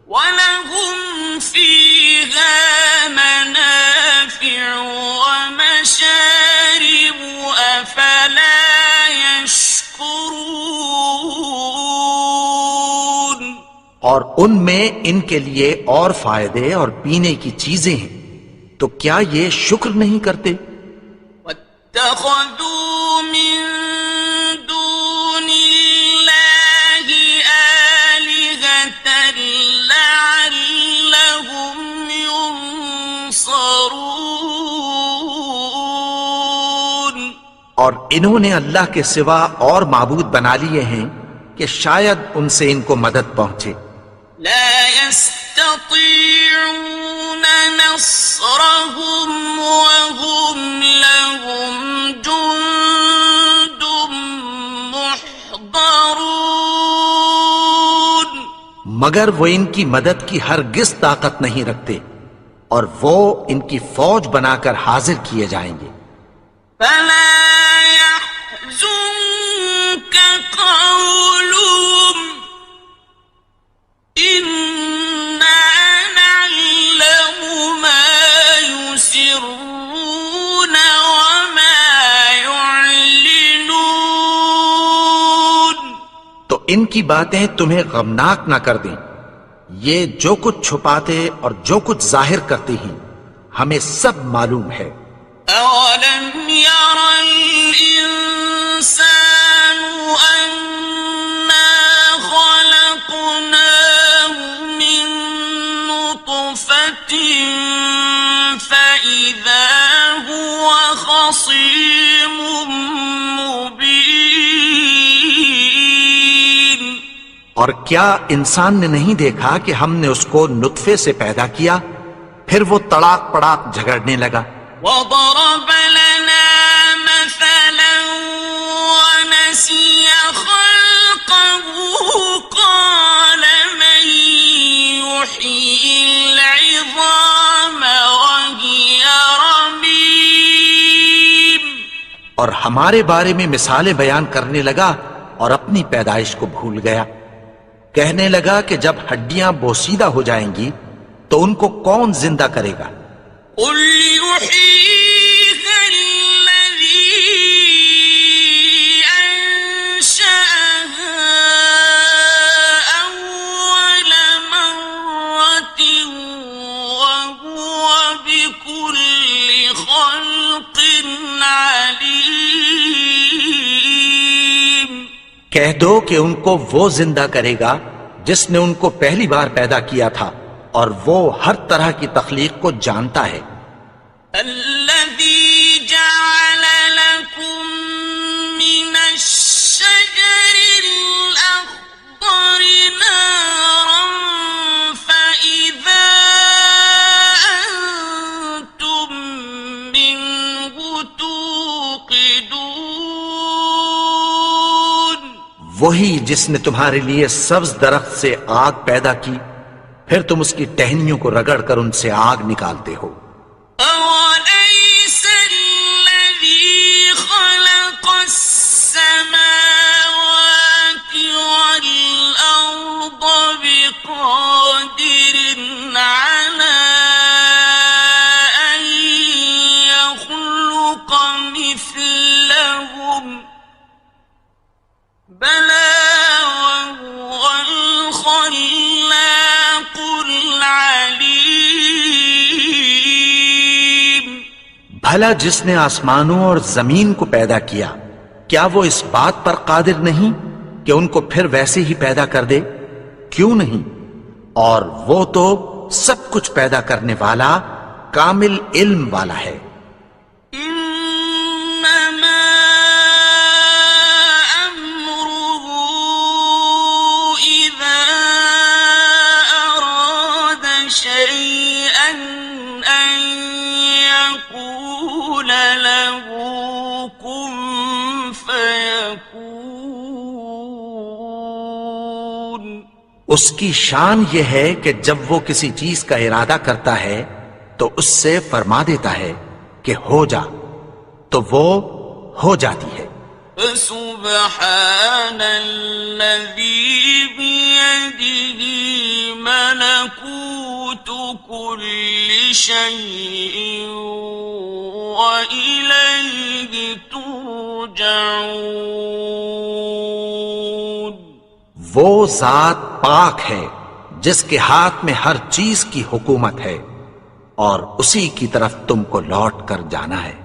Speaker 1: وَلَهُمْ فِيهَا مَنَافِعُ وَمَشَارِبُ أَفَلَا يَشْكُرُونَ۔
Speaker 2: اور ان میں ان کے لیے اور فائدے اور پینے کی چیزیں ہیں، تو کیا یہ شکر نہیں کرتے؟
Speaker 1: وَاتَّخَذُوا مِن دُونِ اللَّهِ آلِهَةً لَعَلَّهُمْ يُنصَرُونَ۔
Speaker 2: اور انہوں نے اللہ کے سوا اور معبود بنا لیے ہیں کہ شاید ان سے ان کو مدد پہنچے۔
Speaker 1: لا يستطيعون نصرهم وهم لهم جند محضرون۔
Speaker 2: مگر وہ ان کی مدد کی ہرگز طاقت نہیں رکھتے اور وہ ان کی فوج بنا کر حاضر کیے جائیں گے۔
Speaker 1: فلا يحزنك قولهم إنا نعلم ما يسرون وما يعلنون۔
Speaker 2: تو ان کی باتیں تمہیں غمناک نہ کر دیں، یہ جو کچھ چھپاتے اور جو کچھ ظاہر کرتے ہیں ہمیں سب معلوم ہے۔
Speaker 1: أَوَلَمْ يَرَ الْإِنسَانُ أَنَّا خَلَقْنَاهُ مِن نُّطْفَةٍ فَإِذَا هُوَ خَصِيمٌ مُّبِينٌ۔
Speaker 2: اور کیا انسان نے نہیں دیکھا کہ ہم نے اس کو نطفے سے پیدا کیا، پھر وہ تڑاک پڑاک جھگڑنے لگا۔
Speaker 1: وَضَرَبَ لَنَا مَثَلًا وَنَسِيَ خَلْقَهُ قَالَ مَن يُحْيِي الْعِظَامَ وَهِيَ رَمِيمٌ۔
Speaker 2: اور ہمارے بارے میں مثالیں بیان کرنے لگا اور اپنی پیدائش کو بھول گیا۔ کہنے لگا کہ جب ہڈیاں بوسیدہ ہو جائیں گی تو ان کو کون زندہ کرے گا؟
Speaker 1: قُلْ يُحْيِيهَا الَّذِي أَنشَأَهَا أَوَّلَ مَرَّةٍ وَهُوَ بِكُلِّ خَلْقٍ عَلِيمٌ۔
Speaker 2: کہہ دو کہ ان کو وہ زندہ کرے گا جس نے ان کو پہلی بار پیدا کیا تھا، اور وہ ہر طرح کی تخلیق کو جانتا ہے۔
Speaker 1: الذي جعل لكم من الشجر الأخضر نارا فإذا أنتم منه توقدون۔
Speaker 2: وہی جس نے تمہارے لیے سبز درخت سے آگ پیدا کی، پھر تم اس کی ٹہنیوں کو رگڑ کر ان سے آگ نکالتے ہو۔
Speaker 1: أَوَلَيْسَ الَّذِي خَلَقَ السَّمَاوَاتِ وَالْأَرْضَ بِقَادِرٍ عَلَىٰ أَن يَخْلُقَ مِثْلَهُم؟ بَلَىٰ
Speaker 2: بھلا جس نے آسمانوں اور زمین کو پیدا کیا کیا وہ اس بات پر قادر نہیں کہ ان کو پھر ویسے ہی پیدا کر دے؟ کیوں نہیں؟ اور وہ تو سب کچھ پیدا کرنے والا کامل علم والا ہے۔
Speaker 1: إنما أمره إذا أراد شيئا أن يقول له كن فيكون۔
Speaker 2: اس کی شان یہ ہے کہ جب وہ کسی چیز کا ارادہ کرتا ہے تو اس سے فرما دیتا ہے کہ ہو جا، تو وہ ہو جاتی ہے۔
Speaker 1: فسبحان الذي بيده ملكوت كل شيء وإليه ترجعون۔
Speaker 2: وہ ذات پاک ہے جس کے ہاتھ میں ہر چیز کی حکومت ہے اور اسی کی طرف تم کو لوٹ کر جانا ہے۔